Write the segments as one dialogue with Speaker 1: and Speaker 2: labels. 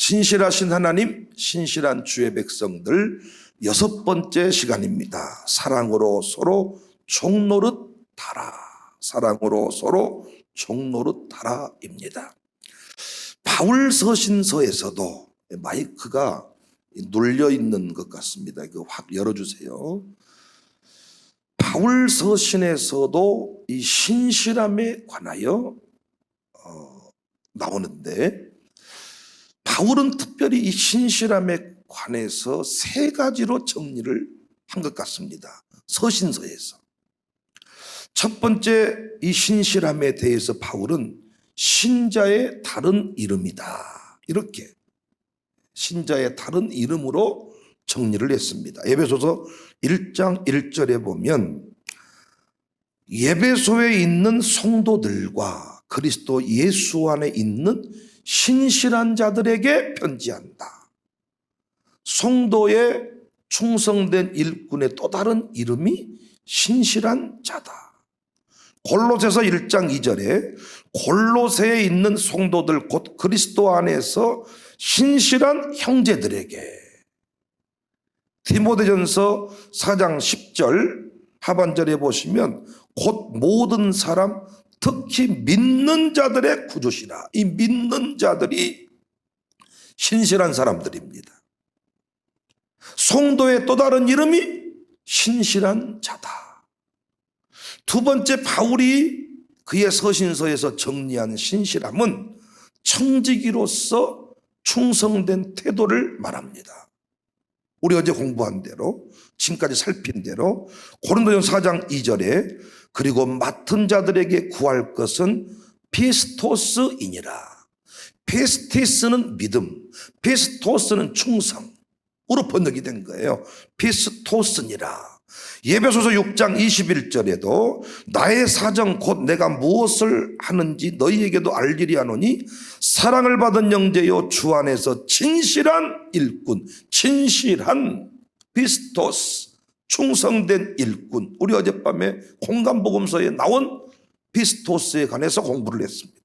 Speaker 1: 신실하신 하나님, 신실한 주의 백성들 6번째 시간입니다. 사랑으로 서로 종노릇하라. 사랑으로 서로 종노릇하라입니다. 바울 서신서에서도 마이크가 눌려 있는 것 같습니다. 이거 확 열어주세요. 바울 서신에서도 이 신실함에 관하여 나오는데, 바울은 특별히 이 신실함에 관해서 3가지로 정리를 한 것 같습니다. 서신서에서. 첫 번째, 이 신실함에 대해서 바울은 신자의 다른 이름이다, 이렇게 신자의 다른 이름으로 정리를 했습니다. 에베소서 1장 1절에 보면 에베소에 있는 성도들과 그리스도 예수 안에 있는 신실한 자들에게 편지한다. 성도의 충성된 일꾼의 또 다른 이름이 신실한 자다. 골로새서 1장 2절에 골로새에 있는 성도들 곧 그리스도 안에서 신실한 형제들에게, 디모데전서 4장 10절 하반절에 보시면 곧 모든 사람 특히 믿는 자들의 구주시라. 이 믿는 자들이 신실한 사람들입니다. 성도의 또 다른 이름이 신실한 자다. 두 번째, 바울이 그의 서신서에서 정리한 신실함은 청지기로서 충성된 태도를 말합니다. 우리 어제 공부한 대로, 지금까지 살핀 대로 고린도전서 4장 2절에 그리고 맡은 자들에게 구할 것은 피스토스이니라. 피스티스는 믿음, 피스토스는 충성으로 번역이 된 거예요. 피스토스니라. 에베소서 6장 21절에도 나의 사정 곧 내가 무엇을 하는지 너희에게도 알리리 하노니 사랑을 받은 형제요 주 안에서 진실한 일꾼, 진실한 피스토스, 충성된 일꾼. 우리 어젯밤에 공감복음서에 나온 피스토스에 관해서 공부를 했습니다.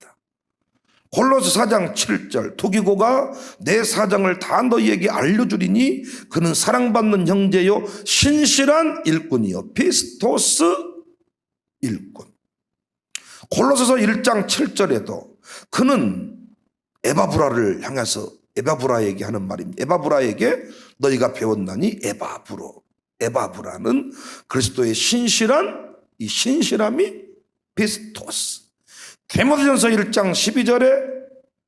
Speaker 1: 골로새 4장 7절 투기고가 내 사정을 다 너희에게 알려주리니 그는 사랑받는 형제요 신실한 일꾼이요 피스토스 일꾼. 골로새서 1장 7절에도 그는 에바브라를 향해서 에바브라에게 하는 말입니다. 에바브라에게 너희가 배웠나니 에바브라는 그리스도의 신실한, 이 신실함이 피스토스. 디모데전서 1장 12절에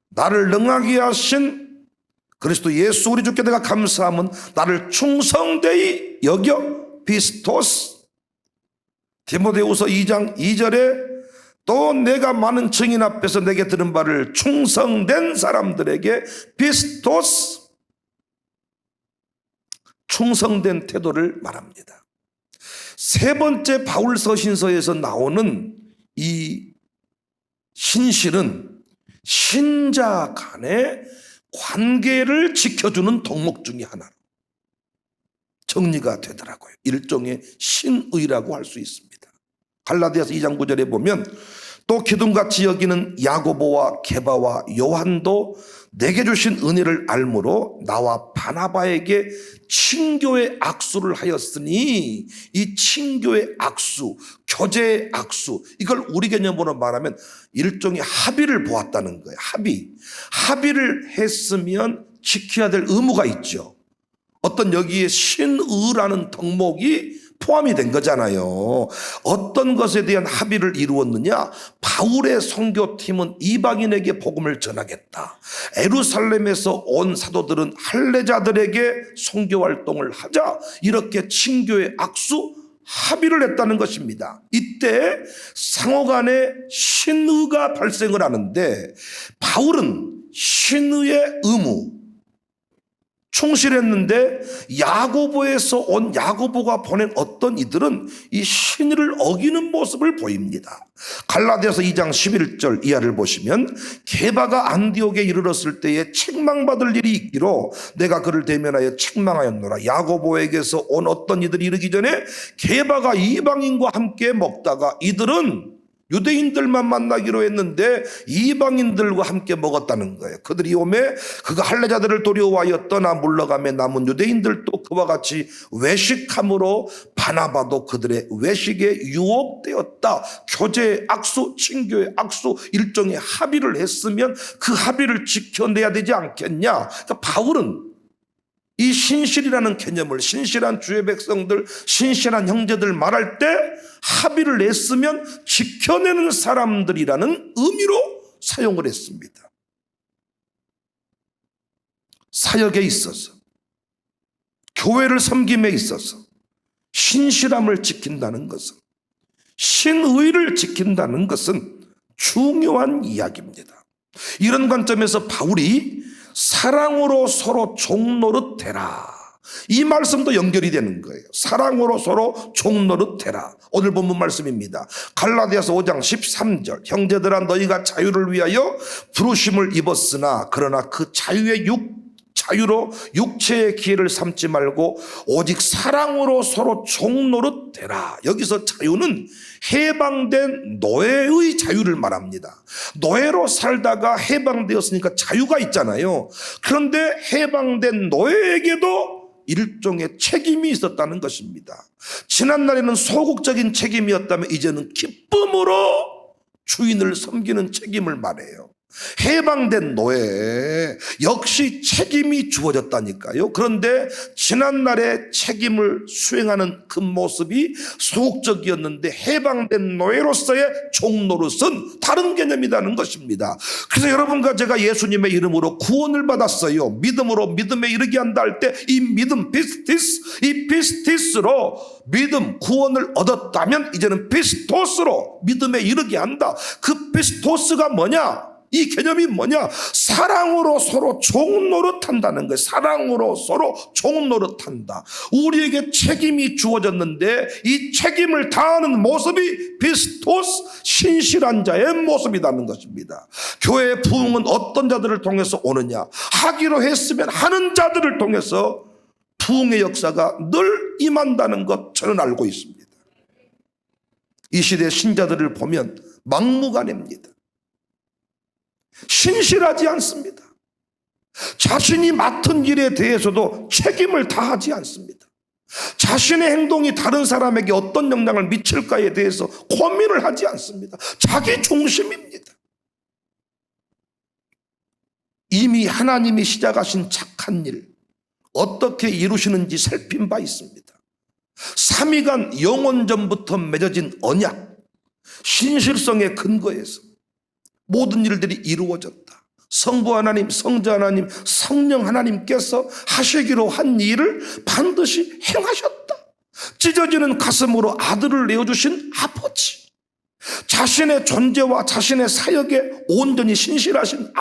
Speaker 1: 나를 능하게 하신 그리스도 예수 우리 주께 내가 감사함은 나를 충성되이 여겨 피스토스. 디모데후서 2장 2절에 또 내가 많은 증인 앞에서 내게 들은 바를 충성된 사람들에게 피스토스, 충성된 태도를 말합니다. 세 번째, 바울 서신서에서 나오는 이 신실은 신자 간의 관계를 지켜주는 덕목 중에 하나로 정리가 되더라고요. 일종의 신의라고 할 수 있습니다. 갈라디아서 2장 9절에 보면 또 기둥같이 여기는 야고보와 게바와 요한도 내게 주신 은혜를 알므로 나와 바나바에게 친교의 악수를 하였으니, 이 친교의 악수, 교제의 악수, 이걸 우리 개념으로 말하면 일종의 합의를 보았다는 거예요. 합의를 했으면 지켜야 될 의무가 있죠. 어떤 여기에 신의라는 덕목이 포함이 된 거잖아요. 어떤 것에 대한 합의를 이루었느냐? 바울의 선교팀은 이방인에게 복음을 전하겠다. 예루살렘에서 온 사도들은 할례자들에게 선교 활동을 하자. 이렇게 친교의 악수 합의를 했다는 것입니다. 이때 상호간에 신의가 발생을 하는데 바울은 신의의 의무 충실했는데 야고보에서 온 야고보가 보낸 어떤 이들은 이 신의를 어기는 모습을 보입니다. 갈라디아서 2장 11절 이하를 보시면 게바가 안디옥에 이르렀을 때에 책망받을 일이 있기로 내가 그를 대면하여 책망하였노라. 야고보에게서 온 어떤 이들이 이르기 전에 게바가 이방인과 함께 먹다가 이들은 유대인들만 만나기로 했는데 이방인들과 함께 먹었다는 거예요. 그들이 오매 그가 할례자들을 도려와여 떠나 물러가며 남은 유대인들도 그와 같이 외식함으로 바나바도 그들의 외식에 유혹되었다. 교제의 악수, 친교의 악수, 일종의 합의를 했으면 그 합의를 지켜내야 되지 않겠냐. 그러니까 바울은 이 신실이라는 개념을, 신실한 주의 백성들, 신실한 형제들 말할 때 합의를 했으면 지켜내는 사람들이라는 의미로 사용을 했습니다. 사역에 있어서, 교회를 섬김에 있어서 신실함을 지킨다는 것은, 신의를 지킨다는 것은 중요한 이야기입니다. 이런 관점에서 바울이 사랑으로 서로 종노릇해라, 이 말씀도 연결이 되는 거예요. 사랑으로 서로 종노릇해라. 오늘 본문 말씀입니다. 갈라디아서 5장 13절. 형제들아 너희가 자유를 위하여 부르심을 입었으나 그러나 그 자유로 육체의 기회를 삼지 말고 오직 사랑으로 서로 종노릇해라. 여기서 자유는 해방된 노예의 자유를 말합니다. 노예로 살다가 해방되었으니까 자유가 있잖아요. 그런데 해방된 노예에게도 일종의 책임이 있었다는 것입니다. 지난날에는 소극적인 책임이었다면 이제는 기쁨으로 주인을 섬기는 책임을 말해요. 해방된 노예 역시 책임이 주어졌다니까요. 그런데 지난날의 책임을 수행하는 그 모습이 소극적이었는데 해방된 노예로서의 종노릇은 다른 개념이라는 것입니다. 그래서 여러분과 제가 예수님의 이름으로 구원을 받았어요. 믿음으로 믿음에 이르게 한다 할 때 이 믿음 이 피스티스로 믿음 구원을 얻었다면 이제는 피스토스로 믿음에 이르게 한다. 그 피스토스가 뭐냐? 이 개념이 뭐냐? 사랑으로 서로 종노릇한다는 거예요. 사랑으로 서로 종노릇한다. 우리에게 책임이 주어졌는데 이 책임을 다하는 모습이 피스토스, 신실한 자의 모습이라는 것입니다. 교회의 부흥은 어떤 자들을 통해서 오느냐? 하기로 했으면 하는 자들을 통해서 부흥의 역사가 늘 임한다는 것 저는 알고 있습니다. 이 시대 신자들을 보면 막무가내입니다. 신실하지 않습니다. 자신이 맡은 일에 대해서도 책임을 다하지 않습니다. 자신의 행동이 다른 사람에게 어떤 영향을 미칠까에 대해서 고민을 하지 않습니다. 자기 중심입니다. 이미 하나님이 시작하신 착한 일 어떻게 이루시는지 살핀 바 있습니다. 삼위간 영원전부터 맺어진 언약, 신실성의 근거에서 모든 일들이 이루어졌다. 성부 하나님, 성자 하나님, 성령 하나님께서 하시기로 한 일을 반드시 행하셨다. 찢어지는 가슴으로 아들을 내어주신 아버지, 자신의 존재와 자신의 사역에 온전히 신실하신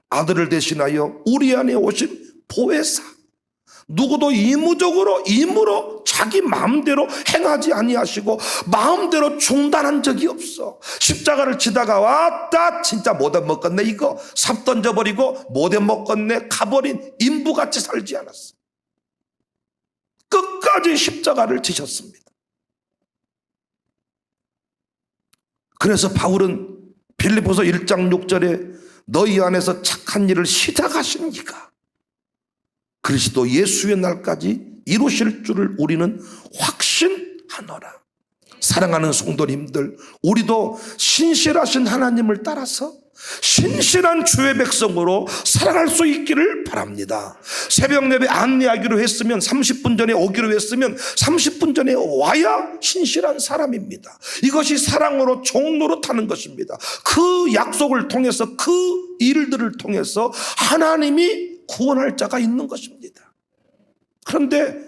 Speaker 1: 아들을 대신하여 우리 안에 오신 보혜사, 누구도 임으로 자기 마음대로 행하지 아니하시고 마음대로 중단한 적이 없어. 십자가를 지다가 왔다 진짜 못해 먹겠네 이거 삽 던져버리고 못해 먹겠네 가버린 인부같이 살지 않았어. 끝까지 십자가를 지셨습니다. 그래서 바울은 빌립보서 1장 6절에 너희 안에서 착한 일을 시작하신 이가 그리스도 예수의 날까지 이루실 줄을 우리는 확신하노라. 사랑하는 성도님들, 우리도 신실하신 하나님을 따라서 신실한 주의 백성으로 살아갈 수 있기를 바랍니다. 새벽 예배 안내하기로 했으면 30분 전에 오기로 했으면 30분 전에 와야 신실한 사람입니다. 이것이 사랑으로 종노릇하는 것입니다. 그 약속을 통해서 그 일들을 통해서 하나님이 구원할 자가 있는 것입니다. 그런데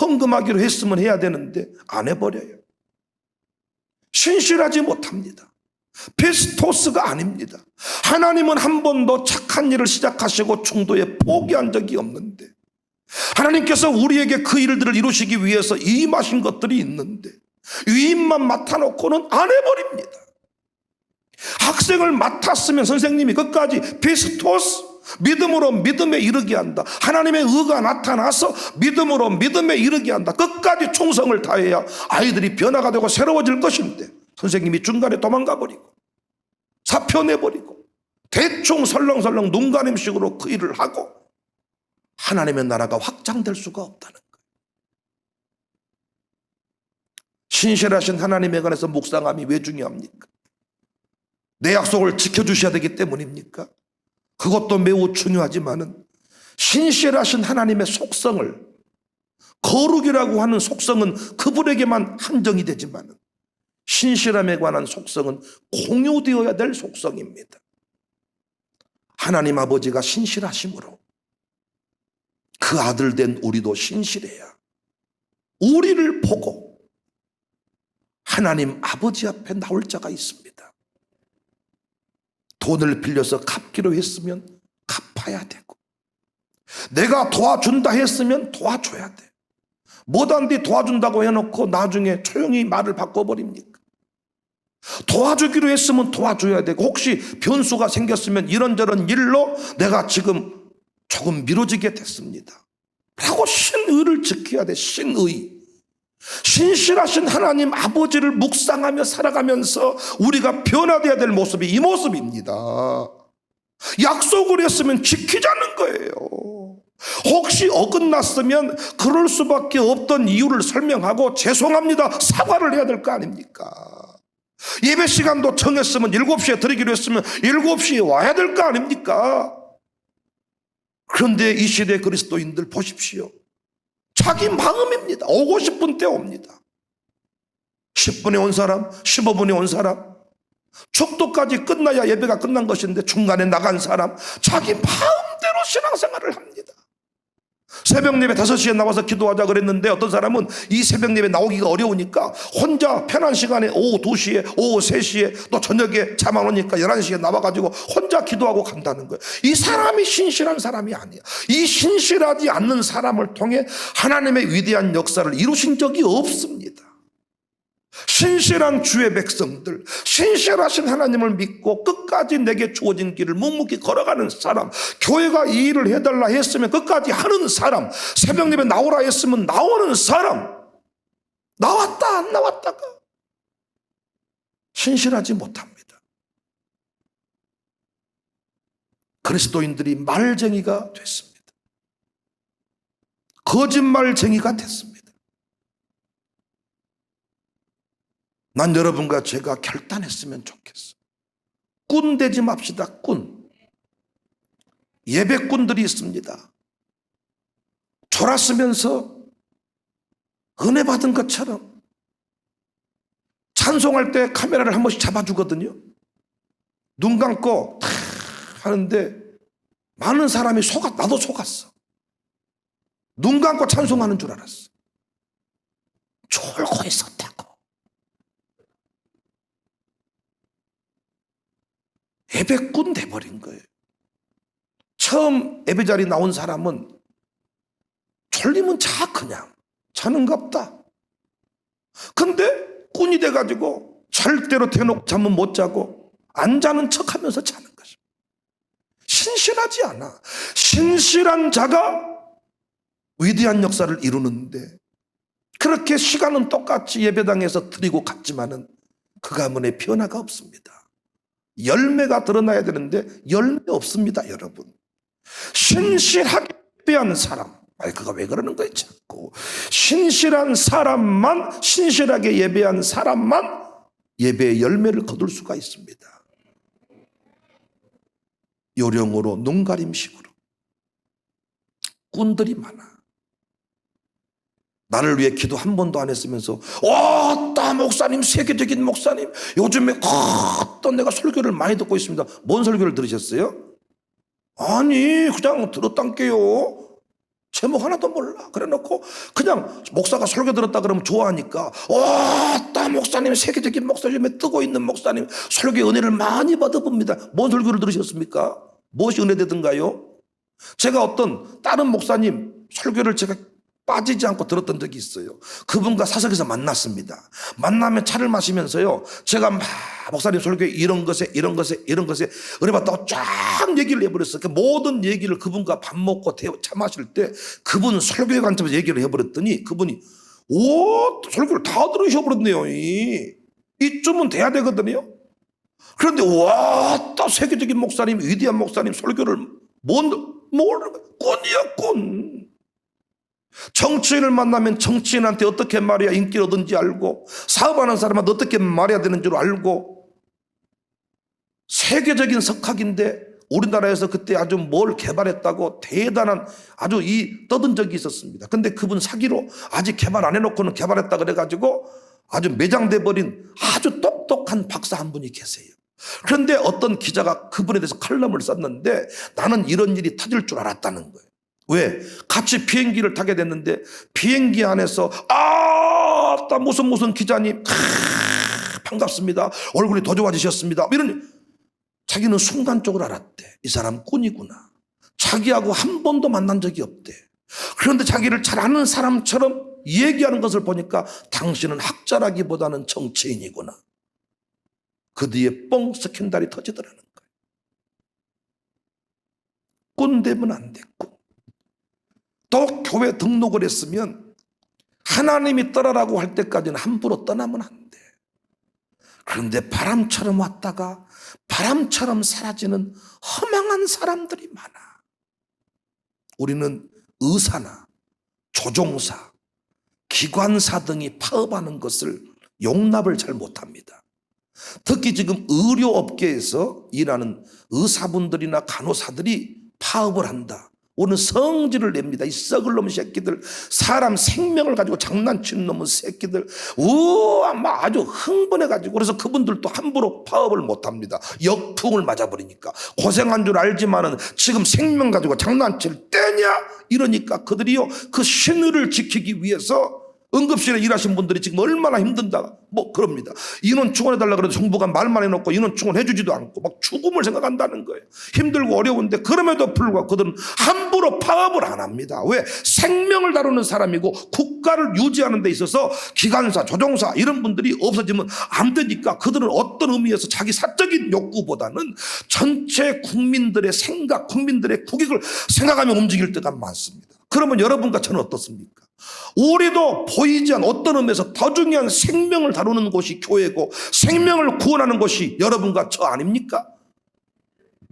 Speaker 1: 헌금하기로 했으면 해야 되는데 안 해버려요. 신실하지 못합니다. 피스토스가 아닙니다. 하나님은 한 번도 착한 일을 시작하시고 중도에 포기한 적이 없는데 하나님께서 우리에게 그 일들을 이루시기 위해서 임하신 것들이 있는데 위임만 맡아놓고는 안 해버립니다. 학생을 맡았으면 선생님이 끝까지 피스토스, 믿음으로 믿음에 이르게 한다. 하나님의 의가 나타나서 믿음으로 믿음에 이르게 한다. 끝까지 충성을 다해야 아이들이 변화가 되고 새로워질 것인데 선생님이 중간에 도망가 버리고 사표 내버리고 대충 설렁설렁 눈가림식으로 그 일을 하고 하나님의 나라가 확장될 수가 없다는 거예요. 신실하신 하나님에 관해서 묵상함이 왜 중요합니까? 내 약속을 지켜주셔야 되기 때문입니까? 그것도 매우 중요하지만은 신실하신 하나님의 속성을, 거룩이라고 하는 속성은 그분에게만 한정이 되지만 신실함에 관한 속성은 공유되어야 될 속성입니다. 하나님 아버지가 신실하심으로 그 아들 된 우리도 신실해야 우리를 보고 하나님 아버지 앞에 나올 자가 있습니다. 돈을 빌려서 갚기로 했으면 갚아야 되고, 내가 도와준다 했으면 도와줘야 돼. 못한데 도와준다고 해놓고 나중에 조용히 말을 바꿔버립니까? 도와주기로 했으면 도와줘야 되고, 혹시 변수가 생겼으면 이런저런 일로 내가 지금 조금 미뤄지게 됐습니다 라고 신의를 지켜야 돼. 신의. 신실하신 하나님 아버지를 묵상하며 살아가면서 우리가 변화되어야 될 모습이 이 모습입니다. 약속을 했으면 지키자는 거예요. 혹시 어긋났으면 그럴 수밖에 없던 이유를 설명하고 죄송합니다 사과를 해야 될 거 아닙니까? 예배 시간도 정했으면 7시에 드리기로 했으면 7시에 와야 될 거 아닙니까? 그런데 이 시대 그리스도인들 보십시오. 자기 마음입니다. 오고 싶은 때 옵니다. 10분에 온 사람, 15분에 온 사람, 축도까지 끝나야 예배가 끝난 것인데 중간에 나간 사람, 자기 마음대로 신앙생활을 합니다. 새벽 예배 5시에 나와서 기도하자 그랬는데 어떤 사람은 이 새벽 예배 나오기가 어려우니까 혼자 편한 시간에 오후 2시에, 오후 3시에, 또 저녁에 잠 안 오니까 11시에 나와가지고 혼자 기도하고 간다는 거예요. 이 사람이 신실한 사람이 아니에요. 이 신실하지 않는 사람을 통해 하나님의 위대한 역사를 이루신 적이 없습니다. 신실한 주의 백성들, 신실하신 하나님을 믿고 끝까지 내게 주어진 길을 묵묵히 걸어가는 사람, 교회가 이 일을 해달라 했으면 끝까지 하는 사람, 새벽 예배 나오라 했으면 나오는 사람, 나왔다 안 나왔다가 신실하지 못합니다. 그리스도인들이 말쟁이가 됐습니다. 거짓말쟁이가 됐습니다. 난 여러분과 제가 결단했으면 좋겠어. 꾼 되지 맙시다. 꾼. 예배꾼들이 있습니다. 졸았으면서 은혜 받은 것처럼 찬송할 때 카메라를 한 번씩 잡아주거든요. 눈 감고 탁 하는데 많은 사람이 나도 속았어. 눈 감고 찬송하는 줄 알았어. 졸고 있었다고. 예배꾼 돼버린 거예요. 처음 예배자리 나온 사람은 졸리면 자, 그냥 자는갑다. 근데 꾼이 돼가지고 절대로 대놓고 잠은 못 자고 안 자는 척하면서 자는 것입니다. 신실하지 않아. 신실한 자가 위대한 역사를 이루는데, 그렇게 시간은 똑같이 예배당에서 드리고 갔지만은 그 가문에 변화가 없습니다. 열매가 드러나야 되는데 열매 없습니다, 여러분. 신실하게 예배한 사람, 그가 왜 그러는 거예요 자꾸. 신실한 사람만, 신실하게 예배한 사람만 예배의 열매를 거둘 수가 있습니다. 요령으로, 눈가림식으로 꾼들이 많아. 나를 위해 기도 한 번도 안 했으면서 따 목사님, 세계적인 목사님, 요즘에 어떤 내가 설교를 많이 듣고 있습니다. 뭔 설교를 들으셨어요? 아니 그냥 들었단게요. 제목 하나도 몰라. 그래 놓고 그냥 목사가 설교 들었다 그러면 좋아하니까 따 목사님, 세계적인 목사님에 뜨고 있는 목사님, 설교의 은혜를 많이 받아봅니다. 뭔 설교를 들으셨습니까? 무엇이 은혜되던가요? 제가 어떤 다른 목사님 설교를 제가 빠지지 않고 들었던 적이 있어요. 그분과 사석에서 만났습니다. 만나면 차를 마시면서요, 제가 막 목사님 설교에 이런 것에 은혜받다고 쫙 얘기를 해버렸어요. 그 모든 얘기를 그분과 밥 먹고 차 마실 때 그분 설교에 관점에서 얘기를 해버렸더니 그분이 설교를 다 들으셔버렸네요. 이쯤은 돼야 되거든요. 그런데 와, 또 세계적인 목사님, 위대한 목사님 설교를 꾼이야 꾼. 정치인을 만나면 정치인한테 어떻게 말해야 인기를 얻은지 알고, 사업하는 사람한테 어떻게 말해야 되는 줄 알고, 세계적인 석학인데 우리나라에서 그때 아주 뭘 개발했다고 대단한 아주 떠든 적이 있었습니다. 근데 그분 사기로 아직 개발 안 해놓고는 개발했다 그래가지고 아주 매장돼 버린 아주 똑똑한 박사 한 분이 계세요. 그런데 어떤 기자가 그분에 대해서 칼럼을 썼는데 나는 이런 일이 터질 줄 알았다는 거예요. 왜? 같이 비행기를 타게 됐는데 비행기 안에서 나 무슨 기자님 반갑습니다. 얼굴이 더 좋아지셨습니다. 이런, 자기는 순간적으로 알았대. 이 사람 꾼이구나. 자기하고 한 번도 만난 적이 없대. 그런데 자기를 잘 아는 사람처럼 얘기하는 것을 보니까 당신은 학자라기보다는 정치인이구나. 그 뒤에 뻥 스캔들이 터지더라는 거예요. 꾼 되면 안 돼. 꾼. 또 교회 등록을 했으면 하나님이 떠나라고 할 때까지는 함부로 떠나면 안 돼. 그런데 바람처럼 왔다가 바람처럼 사라지는 허망한 사람들이 많아. 우리는 의사나 조종사, 기관사 등이 파업하는 것을 용납을 잘 못합니다. 특히 지금 의료업계에서 일하는 의사분들이나 간호사들이 파업을 한다. 오늘 성질을 냅니다. 이 썩을 놈의 새끼들, 사람 생명을 가지고 장난치는 놈의 새끼들, 막 아주 흥분해가지고, 그래서 그분들도 함부로 파업을 못합니다. 역풍을 맞아버리니까. 고생한 줄 알지만은 지금 생명 가지고 장난칠 때냐 이러니까 그들이요, 그 신의를 지키기 위해서 응급실에 일하신 분들이 지금 얼마나 힘든다 그럽니다. 인원 충원해달라 그래도 정부가 말만 해놓고 인원 충원해주지도 않고 막 죽음을 생각한다는 거예요. 힘들고 어려운데 그럼에도 불구하고 그들은 함부로 파업을 안 합니다. 왜? 생명을 다루는 사람이고 국가를 유지하는 데 있어서 기관사, 조종사 이런 분들이 없어지면 안 되니까 그들은 어떤 의미에서 자기 사적인 욕구보다는 전체 국민들의 생각, 국민들의 국익을 생각하며 움직일 때가 많습니다. 그러면 여러분과 저는 어떻습니까? 우리도 보이지 않는 어떤 의미에서 더 중요한 생명을 다루는 곳이 교회고 생명을 구원하는 곳이 여러분과 저 아닙니까?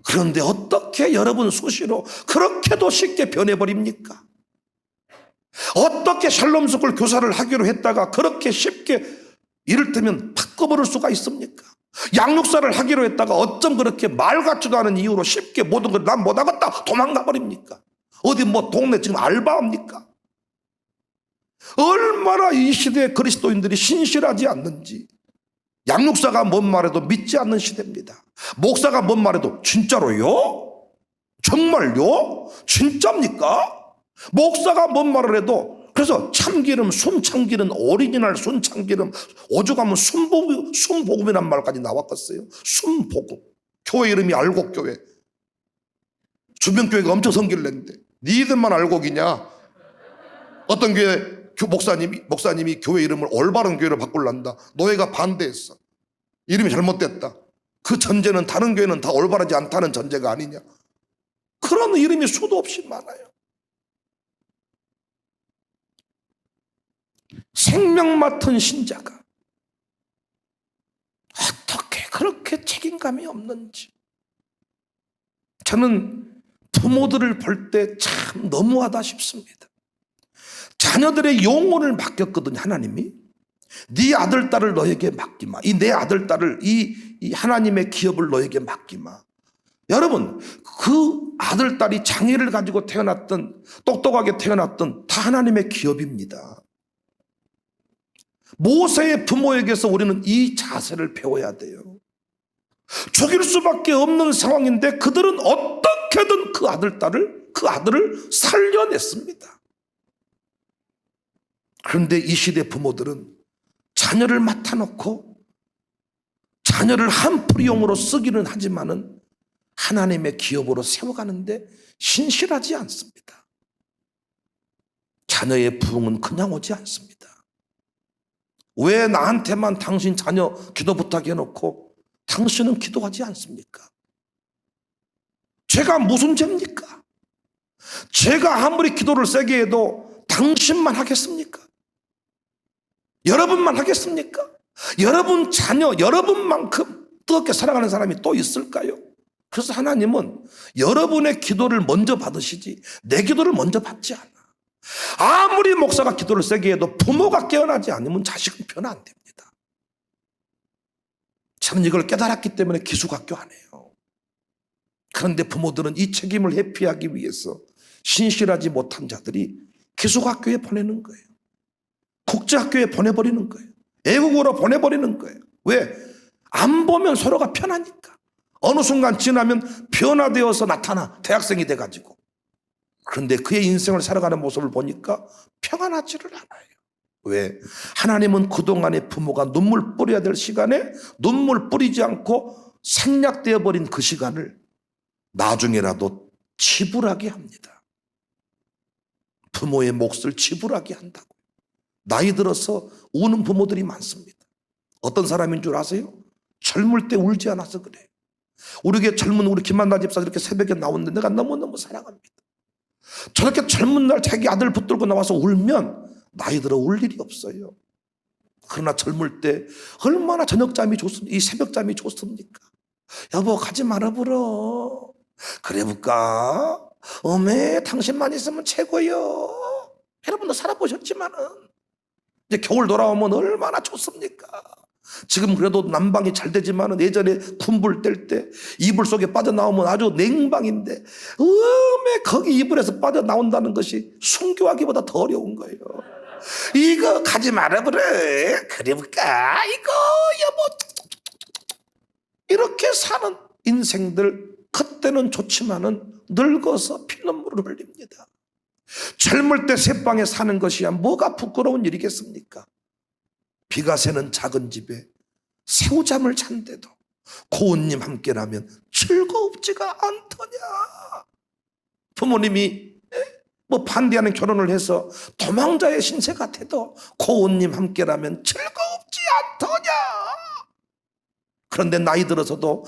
Speaker 1: 그런데 어떻게 여러분 수시로 그렇게도 쉽게 변해버립니까? 어떻게 샬롬스쿨 교사를 하기로 했다가 그렇게 쉽게 이를테면 바꿔버릴 수가 있습니까? 양육사를 하기로 했다가 어쩜 그렇게 말 같지도 않은 이유로 쉽게 모든 걸 난 못하겠다 도망가 버립니까? 어디 동네 지금 알바합니까? 얼마나 이 시대의 그리스도인들이 신실하지 않는지. 양육사가 뭔 말해도 믿지 않는 시대입니다. 목사가 뭔 말해도 진짜로요? 정말요? 진짜입니까? 목사가 뭔 말을 해도, 그래서 참기름, 순참기름, 오리지널 순참기름, 오죽하면 순복음이란 말까지 나왔겠어요. 순복음. 교회 이름이 알곡교회. 주변 교회가 엄청 성기를 냈는데 니들만 알곡이냐? 어떤 교회 목사님이 교회 이름을 올바른 교회로 바꾸려한다. 노예가 반대했어. 이름이 잘못됐다. 그 전제는 다른 교회는 다 올바르지 않다는 전제가 아니냐. 그런 이름이 수도 없이 많아요. 생명 맡은 신자가 어떻게 그렇게 책임감이 없는지. 저는 부모들을 볼 때 참 너무하다 싶습니다. 자녀들의 영혼을 맡겼거든요. 하나님이 네 아들 딸을 너에게 맡기마. 이 내 아들 딸을 이 하나님의 기업을 너에게 맡기마. 여러분, 그 아들 딸이 장애를 가지고 태어났던, 똑똑하게 태어났던 다 하나님의 기업입니다. 모세의 부모에게서 우리는 이 자세를 배워야 돼요. 죽일 수밖에 없는 상황인데 그들은 어떻게든 그 아들을 살려냈습니다. 그런데 이 시대 부모들은 자녀를 맡아놓고 자녀를 한풀이용으로 쓰기는 하지만은 하나님의 기업으로 세워가는데 신실하지 않습니다. 자녀의 부흥은 그냥 오지 않습니다. 왜 나한테만 당신 자녀 기도 부탁해놓고 당신은 기도하지 않습니까? 제가 무슨 죄입니까? 제가 아무리 기도를 세게 해도 당신만 하겠습니까? 여러분만 하겠습니까? 여러분 자녀, 여러분만큼 뜨겁게 사랑하는 사람이 또 있을까요? 그래서 하나님은 여러분의 기도를 먼저 받으시지 내 기도를 먼저 받지 않아. 아무리 목사가 기도를 세게 해도 부모가 깨어나지 않으면 자식은 변화 안 됩니다. 저는 이걸 깨달았기 때문에 기숙학교 안 해요. 그런데 부모들은 이 책임을 회피하기 위해서 신실하지 못한 자들이 기숙학교에 보내는 거예요. 국제학교에 보내버리는 거예요. 애국어로 보내버리는 거예요. 왜? 안 보면 서로가 편하니까. 어느 순간 지나면 변화되어서 나타나 대학생이 돼가지고. 그런데 그의 인생을 살아가는 모습을 보니까 평안하지를 않아요. 왜? 하나님은 그동안의 부모가 눈물 뿌려야 될 시간에 눈물 뿌리지 않고 생략되어 버린 그 시간을 나중에라도 지불하게 합니다. 부모의 몫을 지불하게 한다고. 나이 들어서 우는 부모들이 많습니다. 어떤 사람인 줄 아세요? 젊을 때 울지 않아서 그래요. 우리 젊은 우리 김만나 집사 이렇게 새벽에 나오는데 내가 너무너무 사랑합니다. 저렇게 젊은 날 자기 아들 붙들고 나와서 울면 나이 들어 울 일이 없어요. 그러나 젊을 때 얼마나 저녁잠이 좋습니까? 이 새벽잠이 좋습니까? 여보 가지 말아보러. 그래 볼까? 어메 당신만 있으면 최고요. 여러분도 살아보셨지만은 이제 겨울 돌아오면 얼마나 좋습니까? 지금 그래도 난방이 잘 되지만은 예전에 군불 뗄 때 이불 속에 빠져나오면 아주 냉방인데 거기 이불에서 빠져나온다는 것이 순교하기보다 더 어려운 거예요. 이거 가지 말아보래. 그래 볼까? 이거 여보. 이렇게 사는 인생들 그때는 좋지만은 늙어서 피눈물을 흘립니다. 젊을 때 새방에 사는 것이야 뭐가 부끄러운 일이겠습니까? 비가 새는 작은 집에 새우잠을 잔데도 고운님 함께라면 즐겁지가 않더냐. 부모님이 뭐 반대하는 결혼을 해서 도망자의 신세 같아도 고운님 함께라면 즐겁지 않더냐. 그런데 나이 들어서도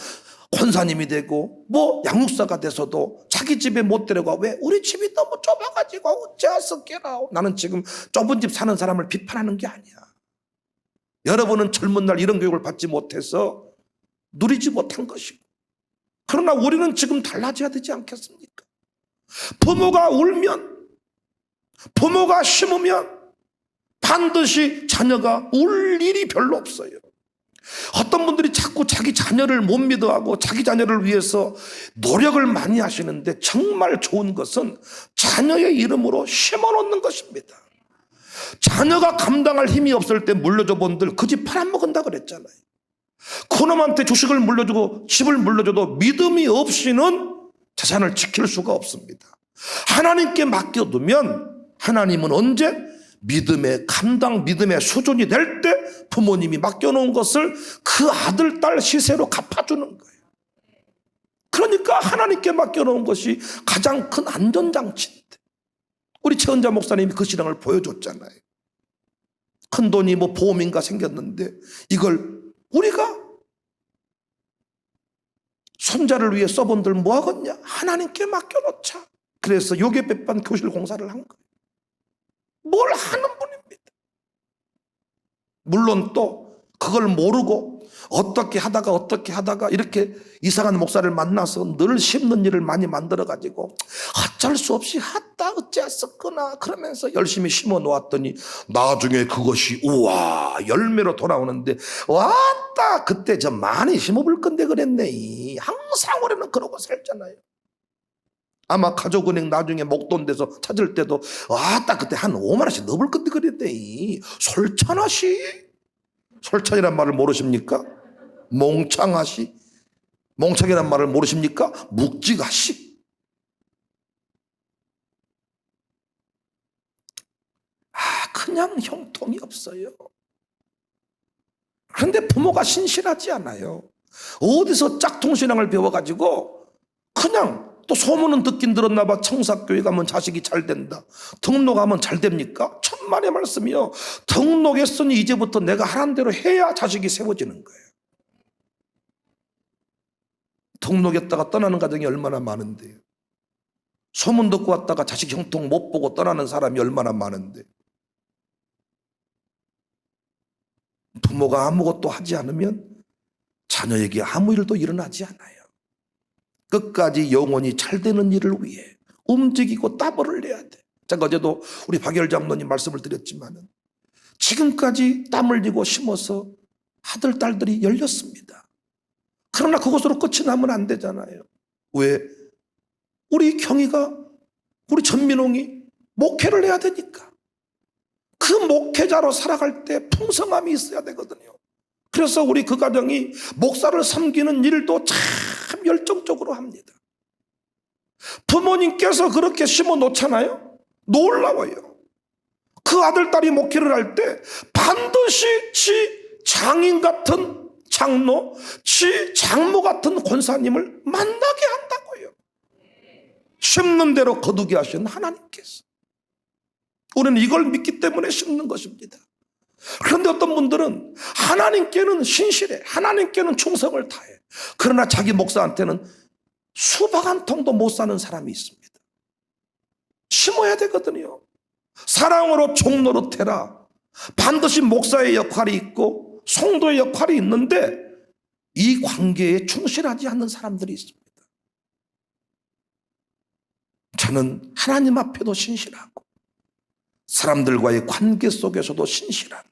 Speaker 1: 권사님이 되고 뭐 양육사가 돼서도 자기 집에 못 데려가. 왜? 우리 집이 너무 좁아가지고 어째서께라. 나는 지금 좁은 집 사는 사람을 비판하는 게 아니야. 여러분은 젊은 날 이런 교육을 받지 못해서 누리지 못한 것이고, 그러나 우리는 지금 달라져야 되지 않겠습니까? 부모가 울면, 부모가 심으면 반드시 자녀가 울 일이 별로 없어요. 어떤 분들이 자꾸 자기 자녀를 못 믿어하고 자기 자녀를 위해서 노력을 많이 하시는데 정말 좋은 것은 자녀의 이름으로 심어놓는 것입니다. 자녀가 감당할 힘이 없을 때 물려줘 본들 그 집 팔아먹은다 그랬잖아요. 그놈한테 주식을 물려주고 집을 물려줘도 믿음이 없이는 재산을 지킬 수가 없습니다. 하나님께 맡겨두면 하나님은 언제 믿음의 감당, 믿음의 수준이 될 때 부모님이 맡겨놓은 것을 그 아들, 딸 시세로 갚아주는 거예요. 그러니까 하나님께 맡겨놓은 것이 가장 큰 안전장치인데 우리 최은자 목사님이 그 신앙을 보여줬잖아요. 큰 돈이 뭐 보험인가 생겼는데 이걸 우리가 손자를 위해 써본들 뭐 하겠냐? 하나님께 맡겨놓자. 그래서 요괴백반 교실 공사를 한 거예요. 뭘 하는 분입니다. 물론 또 그걸 모르고 어떻게 하다가 이렇게 이상한 목사를 만나서 늘 심는 일을 많이 만들어가지고 어쩔 수 없이 하다 어찌했었구나 그러면서 열심히 심어 놓았더니 나중에 그것이 우와 열매로 돌아오는데 왔다 그때 저 많이 심어볼 건데 그랬네. 항상 우리는 그러고 살잖아요. 아마 가족은행 나중에 목돈 돼서 찾을 때도 왔다 그때 한 5만 원씩 넣어볼 건데 그랬네. 솔찬하시? 솔찬이란 말을 모르십니까? 몽창하시? 몽창이란 말을 모르십니까? 묵직하시? 그냥 형통이 없어요. 그런데 부모가 신실하지 않아요. 어디서 짝퉁신앙을 배워가지고 그냥 또 소문은 듣긴 들었나 봐. 청사교회 가면 자식이 잘 된다. 등록하면 잘 됩니까? 천만의 말씀이요. 등록했으니 이제부터 내가 하라는 대로 해야 자식이 세워지는 거예요. 등록했다가 떠나는 가정이 얼마나 많은데요. 소문 듣고 왔다가 자식 형통 못 보고 떠나는 사람이 얼마나 많은데. 부모가 아무것도 하지 않으면 자녀에게 아무 일도 일어나지 않아요. 끝까지 영원히 잘 되는 일을 위해 움직이고 땀을 내야 돼. 제가 어제도 우리 박열 장로님 말씀을 드렸지만은 지금까지 땀 흘리고 심어서 아들, 딸들이 열렸습니다. 그러나 그것으로 끝이 나면 안 되잖아요. 왜? 우리 경희가, 우리 전민홍이 목회를 해야 되니까. 그 목회자로 살아갈 때 풍성함이 있어야 되거든요. 그래서 우리 그 가정이 목사를 섬기는 일도 참 열정적으로 합니다. 부모님께서 그렇게 심어 놓잖아요. 놀라워요. 그 아들, 딸이 목회를 할 때 반드시 지 장인 같은 장로, 지 장모 같은 권사님을 만나게 한다고요. 심는 대로 거두게 하신 하나님께서. 우리는 이걸 믿기 때문에 심는 것입니다. 그런데 어떤 분들은 하나님께는 신실해, 하나님께는 충성을 다해. 그러나 자기 목사한테는 수박 한 통도 못 사는 사람이 있습니다. 심어야 되거든요. 사랑으로 종노릇해라. 반드시 목사의 역할이 있고 성도의 역할이 있는데 이 관계에 충실하지 않는 사람들이 있습니다. 저는 하나님 앞에도 신실하고 사람들과의 관계 속에서도 신실한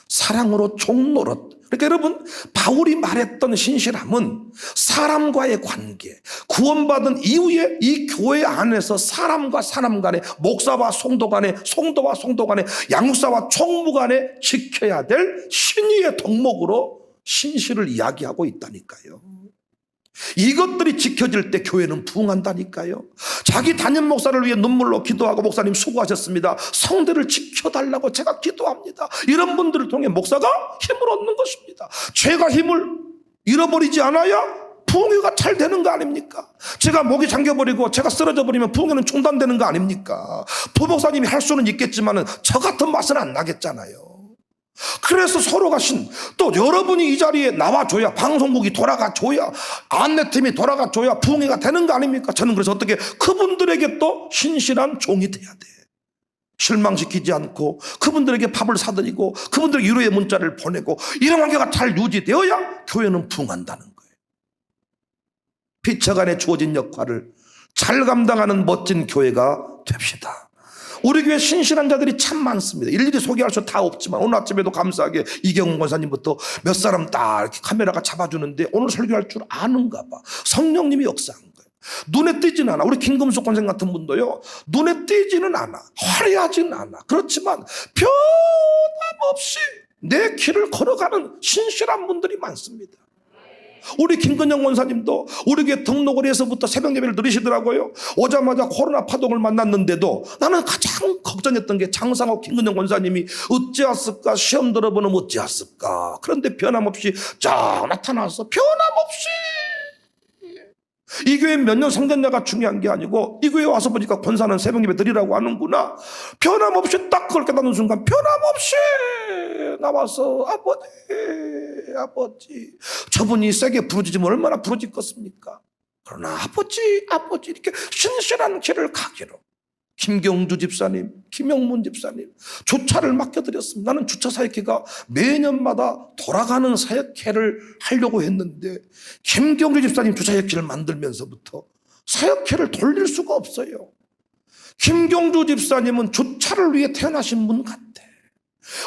Speaker 1: 사랑으로 종노릇. 그러니까 여러분, 바울이 말했던 신실함은 사람과의 관계, 구원받은 이후에 이 교회 안에서 사람과 사람 간에, 목사와 성도 간에, 성도와 성도 간에, 양육사와 총무 간에 지켜야 될 신의의 덕목으로 신실을 이야기하고 있다니까요. 이것들이 지켜질 때 교회는 부흥한다니까요. 자기 담임 목사를 위해 눈물로 기도하고 목사님 수고하셨습니다, 성대를 지켜달라고 제가 기도합니다, 이런 분들을 통해 목사가 힘을 얻는 것입니다. 제가 힘을 잃어버리지 않아야 부흥회가 잘 되는 거 아닙니까? 제가 목이 잠겨버리고 제가 쓰러져 버리면 부흥회는 중단되는 거 아닙니까? 부목사님이 할 수는 있겠지만 저 같은 맛은 안 나겠잖아요. 그래서 서로가 또 여러분이 이 자리에 나와줘야, 방송국이 돌아가줘야, 안내팀이 돌아가줘야 부흥회가 되는 거 아닙니까? 저는 그래서 어떻게 그분들에게 또 신실한 종이 돼야 돼. 실망시키지 않고 그분들에게 밥을 사드리고 그분들에게 위로의 문자를 보내고 이런 관계가 잘 유지되어야 교회는 부흥한다는 거예요. 피처간에 주어진 역할을 잘 감당하는 멋진 교회가 됩시다. 우리 교회 신실한 자들이 참 많습니다. 일일이 소개할 수 다 없지만 오늘 아침에도 감사하게 이경훈 권사님부터 몇 사람 딱 이렇게 카메라가 잡아주는데 오늘 설교할 줄 아는가 봐. 성령님이 역사한 거예요. 눈에 띄지는 않아. 우리 김금숙 권사님 같은 분도요, 눈에 띄지는 않아, 화려하지는 않아. 그렇지만 변함없이 내 길을 걸어가는 신실한 분들이 많습니다. 우리 김근영 원사님도 우리 교회 등록을 해서부터 새벽 예배를 드리시더라고요. 오자마자 코로나 파동을 만났는데도 나는 가장 걱정했던 게 장상호 김근영 원사님이 어찌했을까, 시험 들어보면 어찌했을까. 그런데 변함없이 쫙 나타나서 변함없이. 이 교회 몇 년 성전자가 중요한 게 아니고 이 교회에 와서 보니까 권사는 새벽 예배 드리라고 하는구나. 변함없이 딱 그걸 깨닫는 순간 변함없이 나와서 아버지, 저분이 세게 부르짖으면 얼마나 부르짖겠습니까? 그러나 아버지 이렇게 신실한 길을 가기로 김경주 집사님, 김영문 집사님 주차를 맡겨드렸습니다. 나는 주차 사역회가 매년마다 돌아가는 사역회를 하려고 했는데 김경주 집사님 주차 사역회를 만들면서부터 사역회를 돌릴 수가 없어요. 김경주 집사님은 주차를 위해 태어나신 분 같아.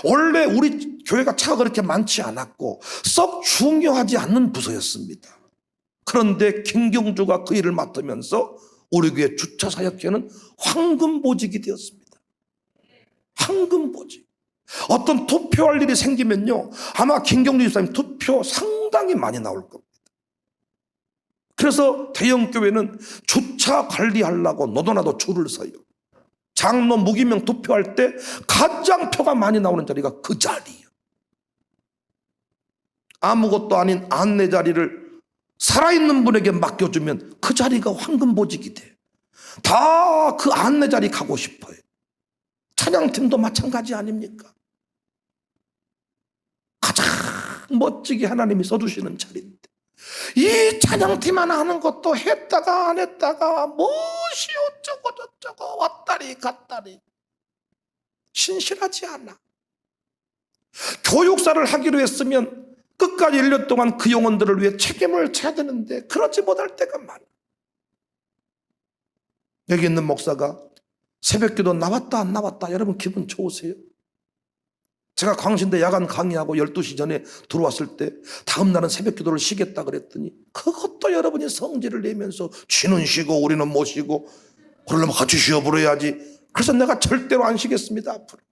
Speaker 1: 원래 우리 교회가 차가 그렇게 많지 않았고 썩 중요하지 않는 부서였습니다. 그런데 김경주가 그 일을 맡으면서 우리 교회 주차 사역회는 황금보직이 되었습니다. 황금보직. 어떤 투표할 일이 생기면요, 아마 김경주 집사님 투표 상당히 많이 나올 겁니다. 그래서 대형교회는 주차 관리하려고 너도나도 줄을 서요. 장로 무기명 투표할 때 가장 표가 많이 나오는 자리가 그 자리예요. 아무것도 아닌 안내 자리를 살아있는 분에게 맡겨주면 그 자리가 황금보직이 돼. 다 그 안내 자리 가고 싶어요. 찬양팀도 마찬가지 아닙니까? 가장 멋지게 하나님이 써주시는 자리인데 이 찬양팀 하나 하는 것도 했다가 안 했다가 무엇이 어쩌고 저쩌고 왔다리 갔다리 신실하지 않아. 교육사를 하기로 했으면 끝까지 1년 동안 그 영혼들을 위해 책임을 져야 되는데 그러지 못할 때가 많아. 여기 있는 목사가 새벽기도 나왔다 안 나왔다, 여러분 기분 좋으세요? 제가 광신대 야간 강의하고 12시 전에 들어왔을 때 다음 날은 새벽기도를 쉬겠다 그랬더니 그것도 여러분이 성질을 내면서 쥐는 쉬고 우리는 못 쉬고 그러려면 같이 쉬어버려야지. 그래서 내가 절대로 안 쉬겠습니다. 앞으로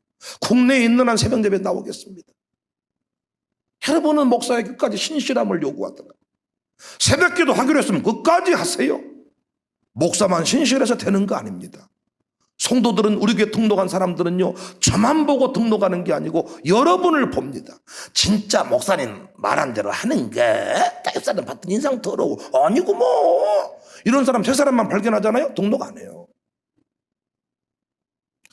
Speaker 1: 국내에 있는 한 새벽 예배 나오겠습니다. 여러분은 목사의 끝까지 신실함을 요구하더라고요. 새벽기도 하기로 했으면 끝까지 하세요. 목사만 신실해서 되는 거 아닙니다. 성도들은, 우리 교회 등록한 사람들은요, 저만 보고 등록하는 게 아니고 여러분을 봅니다. 진짜 목사님 말한 대로 하는가? 다윗사람 봤더니 인상 더러워. 아니고 뭐. 이런 사람 세 사람만 발견하잖아요. 등록 안 해요.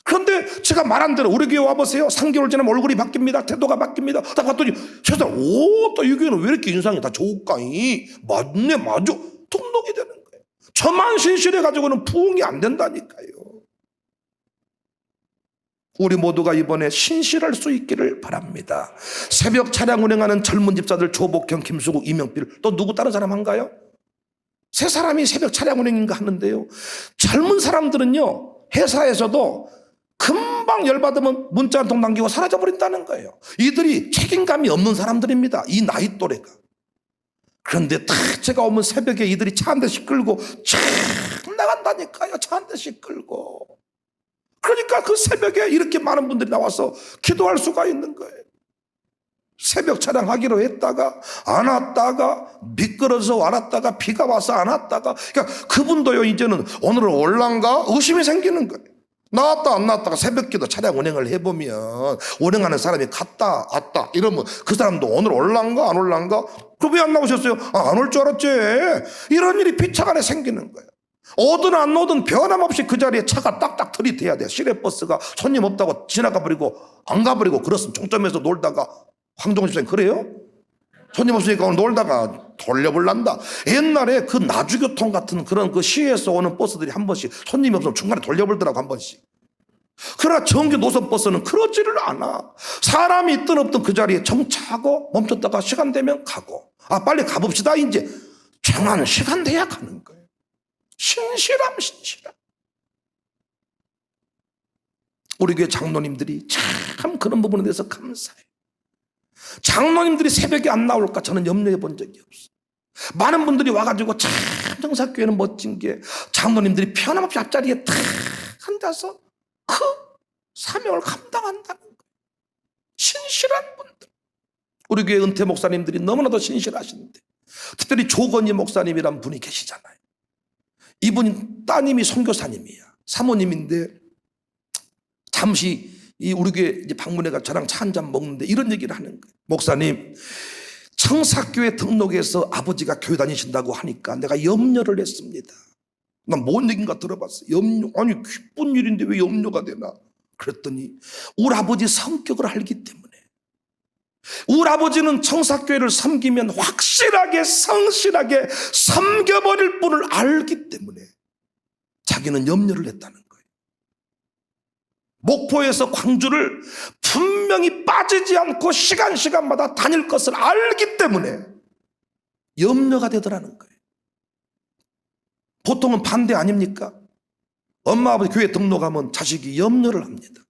Speaker 1: 그런데 제가 말한 대로 우리 교회 와보세요. 3개월 지나면 얼굴이 바뀝니다. 태도가 바뀝니다. 딱 봤더니 세 사람, 오, 또 이 교회는 왜 이렇게 인상이 다 좋을까이? 맞네, 맞아. 등록이 되는 거예요. 저만 신실해가지고는 부흥이 안 된다니까요. 우리 모두가 이번에 신실할 수 있기를 바랍니다. 새벽 차량 운행하는 젊은 집사들 조복형, 김수국, 이명필, 또 누구 다른 사람 한가요? 세 사람이 새벽 차량 운행인가 하는데요, 젊은 사람들은요 회사에서도 금방 열받으면 문자 한 통 남기고 사라져버린다는 거예요. 이들이 책임감이 없는 사람들입니다. 이 나이 또래가. 그런데 딱 제가 오면 새벽에 이들이 차 한 대씩 끌고 쫙 나간다니까요. 차 한 대씩 끌고. 그러니까 그 새벽에 이렇게 많은 분들이 나와서 기도할 수가 있는 거예요. 새벽 차량하기로 했다가 안 왔다가 미끄러져서 왔다가 비가 와서 안 왔다가, 그러니까 그분도요 이제는 오늘은 올란가 의심이 생기는 거예요. 나왔다 안 나왔다가 새벽기도 차량 운행을 해보면 운행하는 사람이 갔다 왔다 이러면 그 사람도 오늘 올란가 안 올란가? 그럼 왜 안 나오셨어요? 안 올 줄 알았지. 이런 일이 비차간에 생기는 거예요. 오든 안 오든 변함없이 그 자리에 차가 딱딱 들이대야 돼요. 시내버스가 손님 없다고 지나가 버리고 안 가버리고 그렇으면 종점에서 놀다가, 황종훈 집사님 그래요? 손님 없으니까 오늘 놀다가 돌려볼란다. 옛날에 그 나주교통 같은 그런 그 시에서 오는 버스들이 한 번씩 손님이 없으면 중간에 돌려볼더라고, 한 번씩. 그러나 정규 노선 버스는 그러지를 않아. 사람이 있든 없든 그 자리에 정차하고 멈췄다가 시간 되면 가고, 아 빨리 가봅시다 이제 정한 시간 돼야 가는 거예요. 신실함. 우리 교회 장로님들이 참 그런 부분에 대해서 감사해요. 장로님들이 새벽에 안 나올까 저는 염려해 본 적이 없어요. 많은 분들이 와가지고 참 정사교회는 멋진 게 장로님들이 편함없이 앞자리에 탁 앉아서 그 사명을 감당한다는 거예요. 신실한 분들. 우리 교회 은퇴 목사님들이 너무나도 신실하신데, 특별히 조건희 목사님이란 분이 계시잖아요. 이분이 따님이 선교사님이야. 사모님인데 잠시 우리 교회 이제 방문해가 저랑 차 한잔 먹는데 이런 얘기를 하는 거예요. 목사님, 청사교회 등록해서 아버지가 교회 다니신다고 하니까 내가 염려를 했습니다. 난 뭔 얘기인가 들어봤어. 염려, 아니 기쁜 일인데 왜 염려가 되나? 그랬더니 우리 아버지 성격을 알기 때문에, 우리 아버지는 청사교회를 섬기면 확실하게 성실하게 섬겨버릴 분을 알기 때문에 자기는 염려를 했다는 거예요. 목포에서 광주를 분명히 빠지지 않고 시간마다 다닐 것을 알기 때문에 염려가 되더라는 거예요. 보통은 반대 아닙니까? 엄마 아버지 교회 등록하면 자식이 염려를 합니다.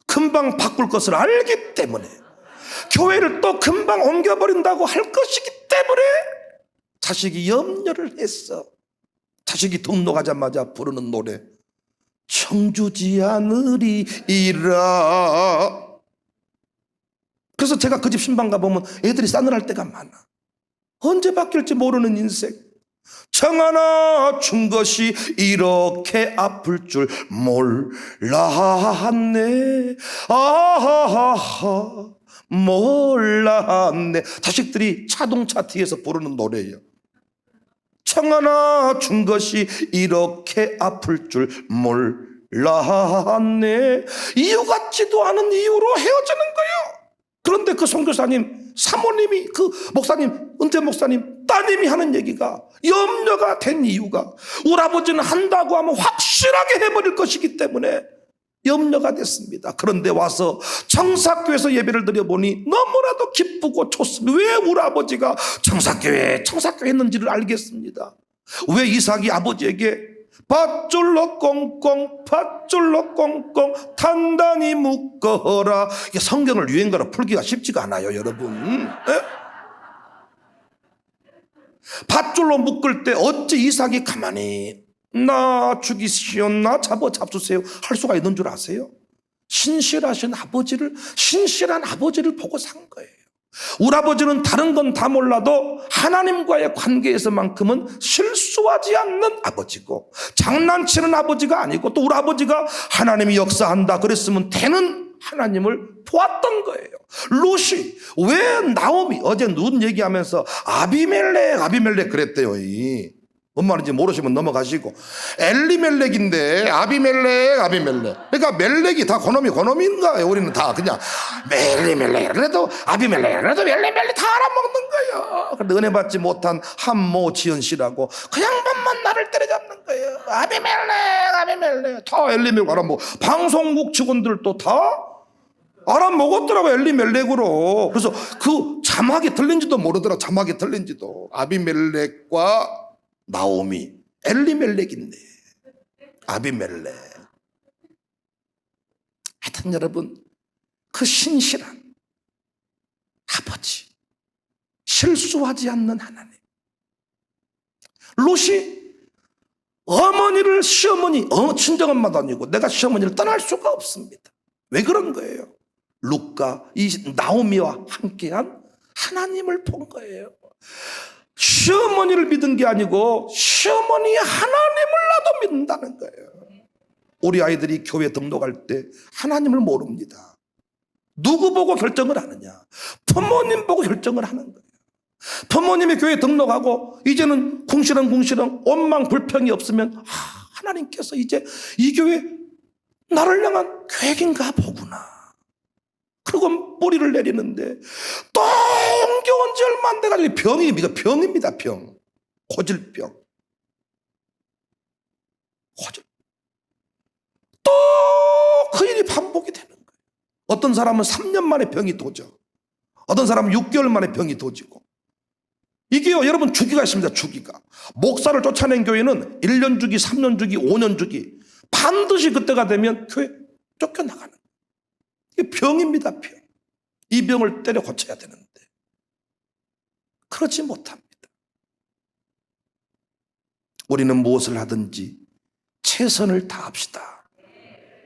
Speaker 1: 금방 바꿀 것을 알기 때문에, 교회를 또 금방 옮겨버린다고 할 것이기 때문에 자식이 염려를 했어. 자식이 등록하자마자 부르는 노래, 청주지 않으리이라. 그래서 제가 그 집 신방 가보면 애들이 싸늘할 때가 많아. 언제 바뀔지 모르는 인생. 청 하나 준 것이 이렇게 아플 줄 몰랐네. 아하하 몰랐네. 자식들이 자동차 뒤에서 부르는 노래예요. 청 하나 준 것이 이렇게 아플 줄 몰랐네. 이유 같지도 않은 이유로 헤어지는 거예요. 그런데 그 선교사님, 사모님이, 그 목사님, 은퇴 목사님 따님이 하는 얘기가, 염려가 된 이유가 우리 아버지는 한다고 하면 확실하게 해버릴 것이기 때문에 염려가 됐습니다. 그런데 와서 청사교회에서 예배를 드려보니 너무나도 기쁘고 좋습니다. 왜 우리 아버지가 청사교회 했는지를 알겠습니다. 왜 이삭이 아버지에게 밧줄로 꽁꽁 단단히 묶어라. 이게 성경을 유행가로 풀기가 쉽지가 않아요, 여러분. 네? 밧줄로 묶을 때 어찌 이삭이 가만히 나 죽이시오, 나 잡수세요 할 수가 있는 줄 아세요? 신실한 아버지를 보고 산 거예요. 우리 아버지는 다른 건 다 몰라도 하나님과의 관계에서만큼은 실수하지 않는 아버지고, 장난치는 아버지가 아니고, 또 우리 아버지가 하나님이 역사한다 그랬으면 되는 하나님을 보았던 거예요. 롯이 왜 나오미 어제 눈 얘기하면서 아비멜렉 그랬대요. 뭔 말인지 모르시면 넘어가시고, 엘리멜렉인데 아비멜렉. 그러니까 멜렉이 다 고놈인가요? 우리는 다 그냥 멜리멜렉 그래도 아비멜렉 그래도 멜리멜렉 다 알아먹는 거예요. 그런데 은혜 받지 못한 한모 지연 씨라고 그 양반만 나를 때려잡는 거예요. 아비멜렉 다 엘리멜렉 알아먹고, 방송국 직원들도 다 알아먹었더라고, 엘리멜렉으로. 그래서 그 자막이 틀린지도 모르더라. 자막이 틀린지도. 아비멜렉과 나오미, 엘리멜렉인데 아비멜렉. 하여튼 여러분, 그 신실한 아버지, 실수하지 않는 하나님. 롯이 어머니를 친정엄마도 아니고 내가 시어머니를 떠날 수가 없습니다. 왜 그런 거예요? 룻과 이 나오미와 함께한 하나님을 본 거예요. 시어머니를 믿은 게 아니고 시어머니의 하나님을 나도 믿는다는 거예요. 우리 아이들이 교회 등록할 때 하나님을 모릅니다. 누구 보고 결정을 하느냐? 부모님 보고 결정을 하는 거예요. 부모님이 교회 등록하고 이제는 궁시렁 원망 불평이 없으면 하나님께서 이제 이 교회 나를 향한 계획인가 보구나. 그리고 뿌리를 내리는데 또 옮겨온 지 얼마 안 돼가지고 병입니다. 병. 고질병. 또 그 일이 반복이 되는 거예요. 어떤 사람은 3년 만에 병이 도져. 어떤 사람은 6개월 만에 병이 도지고. 이게요, 여러분, 주기가 있습니다. 주기가. 목사를 쫓아낸 교회는 1년 주기, 3년 주기, 5년 주기. 반드시 그때가 되면 교회 쫓겨나가는 거예요. 이게 병입니다. 병. 이 병을 때려 고쳐야 되는데 그렇지 못합니다. 우리는 무엇을 하든지 최선을 다합시다.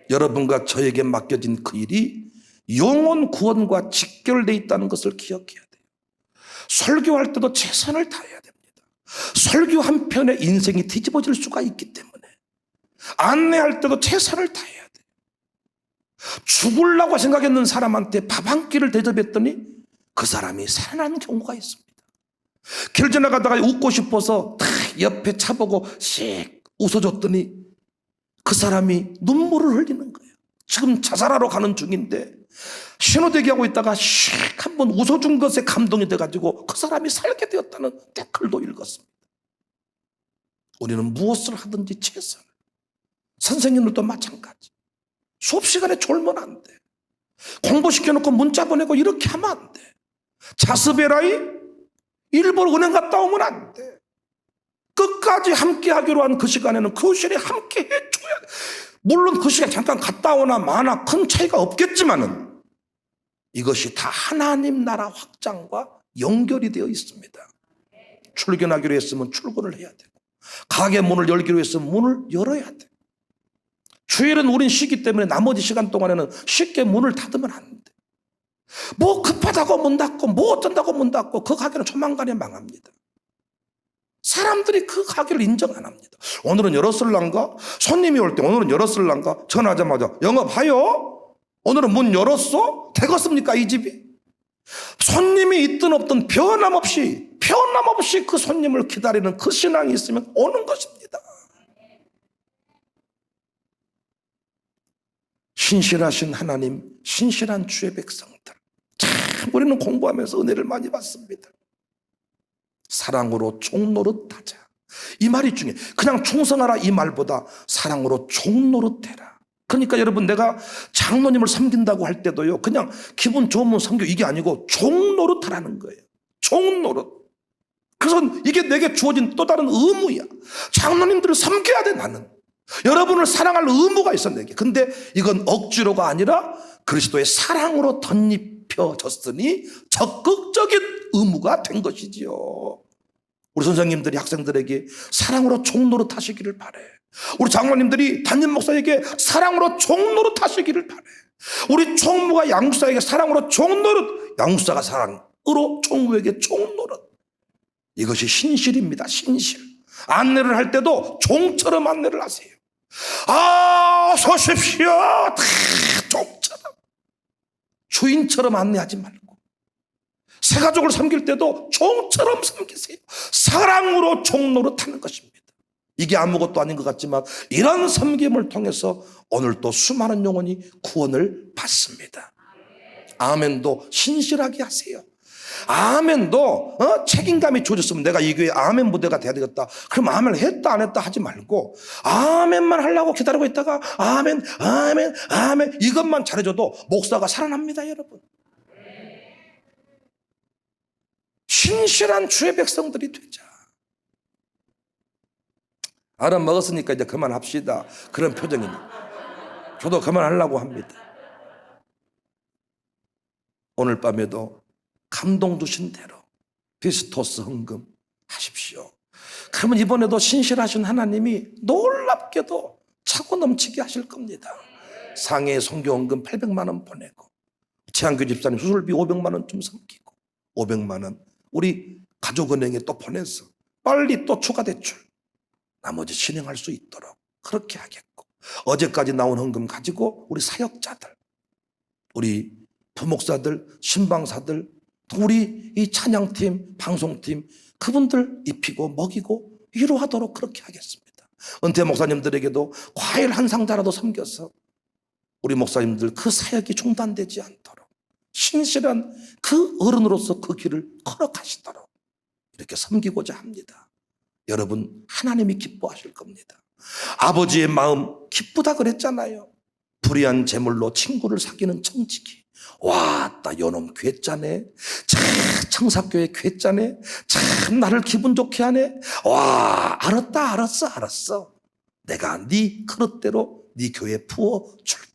Speaker 1: 여러분과 저에게 맡겨진 그 일이 영혼 구원과 직결되어 있다는 것을 기억해야 돼요. 설교할 때도 최선을 다해야 됩니다. 설교 한 편에 인생이 뒤집어질 수가 있기 때문에 안내할 때도 최선을 다해야 돼요. 죽으려고 생각했는 사람한테 밥 한 끼를 대접했더니 그 사람이 살아난 경우가 있습니다. 길 지나가다가 웃고 싶어서 딱 옆에 차보고 씩 웃어줬더니 그 사람이 눈물을 흘리는 거예요. 지금 자살하러 가는 중인데 신호대기하고 있다가 씩 한번 웃어준 것에 감동이 돼가지고 그 사람이 살게 되었다는 댓글도 읽었습니다. 우리는 무엇을 하든지 최선을. 선생님들도 마찬가지. 수업 시간에 졸면 안 돼. 공부시켜놓고 문자 보내고 이렇게 하면 안 돼. 자습해라이 일부러 은행 갔다 오면 안 돼. 끝까지 함께 하기로 한 그 시간에는 교실에 함께 해줘야 돼. 물론 그 시간 잠깐 갔다 오나 마나 큰 차이가 없겠지만은 이것이 다 하나님 나라 확장과 연결이 되어 있습니다. 출근하기로 했으면 출근을 해야 되고, 가게 문을 열기로 했으면 문을 열어야 돼. 주일은 우린 쉬기 때문에 나머지 시간 동안에는 쉽게 문을 닫으면 안 돼. 뭐 급하다고 문 닫고 뭐 어쩐다고 문 닫고 그 가게는 조만간에 망합니다. 사람들이 그 가게를 인정 안 합니다. 오늘은 열었을란가? 손님이 올 때 오늘은 열었을란가? 전화하자마자 영업하여? 오늘은 문 열었어? 되겠습니까 이 집이? 손님이 있든 없든 변함없이 그 손님을 기다리는 그 신앙이 있으면 오는 것입니다. 신실하신 하나님, 신실한 주의 백성들, 참 우리는 공부하면서 은혜를 많이 받습니다. 사랑으로 종노릇하자. 이 말이 중요해. 그냥 충성하라 이 말보다 사랑으로 종노릇해라. 그러니까 여러분, 내가 장로님을 섬긴다고 할 때도요, 그냥 기분 좋으면 섬겨 이게 아니고 종노릇하라는 거예요. 종노릇. 그래서 이게 내게 주어진 또 다른 의무야. 장로님들을 섬겨야 돼, 나는. 여러분을 사랑할 의무가 있어, 내게. 근데 이건 억지로가 아니라 그리스도의 사랑으로 덧입혀졌으니 적극적인 의무가 된 것이지요. 우리 선생님들이 학생들에게 사랑으로 종노릇 하시기를 바래. 우리 장로님들이 담임 목사에게 사랑으로 종노릇 하시기를 바래. 우리 총무가 양육사에게 사랑으로 종노릇, 양육사가 사랑으로 총무에게 종노릇. 이것이 신실입니다. 신실. 안내를 할 때도 종처럼 안내를 하세요. 서십시오. 다 종처럼. 주인처럼 안내하지 말고, 새가족을 섬길 때도 종처럼 섬기세요. 사랑으로 종노릇하는 것입니다. 이게 아무것도 아닌 것 같지만 이런 섬김을 통해서 오늘 또 수많은 영혼이 구원을 받습니다. 아멘도 신실하게 하세요. 아멘도 책임감이 주어졌으면 내가 이 교회 아멘 무대가 돼야 되겠다. 그럼 아멘 했다 안 했다 하지 말고 아멘만 하려고 기다리고 있다가 아멘 아멘 아멘 이것만 잘해줘도 목사가 살아납니다. 여러분, 신실한 주의 백성들이 되자. 알아먹었으니까 이제 그만합시다, 그런 표정입니다. 저도 그만하려고 합니다. 오늘 밤에도 감동 주신 대로 비스토스 헌금 하십시오. 그러면 이번에도 신실하신 하나님이 놀랍게도 차고 넘치게 하실 겁니다. 상해 선교 헌금 800만 원 보내고, 최한규 집사님 수술비 500만 원 좀 섬기고, 500만 원 우리 가족은행에 또 보내서 빨리 또 추가 대출 나머지 진행할 수 있도록 그렇게 하겠고, 어제까지 나온 헌금 가지고 우리 사역자들, 우리 부목사들, 신방사들, 우리 이 찬양팀, 방송팀 그분들 입히고 먹이고 위로하도록 그렇게 하겠습니다. 은퇴 목사님들에게도 과일 한 상자라도 섬겨서 우리 목사님들 그 사역이 중단되지 않도록 신실한 그 어른으로서 그 길을 걸어가시도록 이렇게 섬기고자 합니다. 여러분, 하나님이 기뻐하실 겁니다. 아버지의 마음 기쁘다 그랬잖아요. 불의한 재물로 친구를 사귀는 청지기. 와, 나 요놈 괴짜네. 참 청사교회 괴짜네. 참 나를 기분 좋게 하네. 와, 알았어. 내가 네 그릇대로 네 교회에 부어줄게.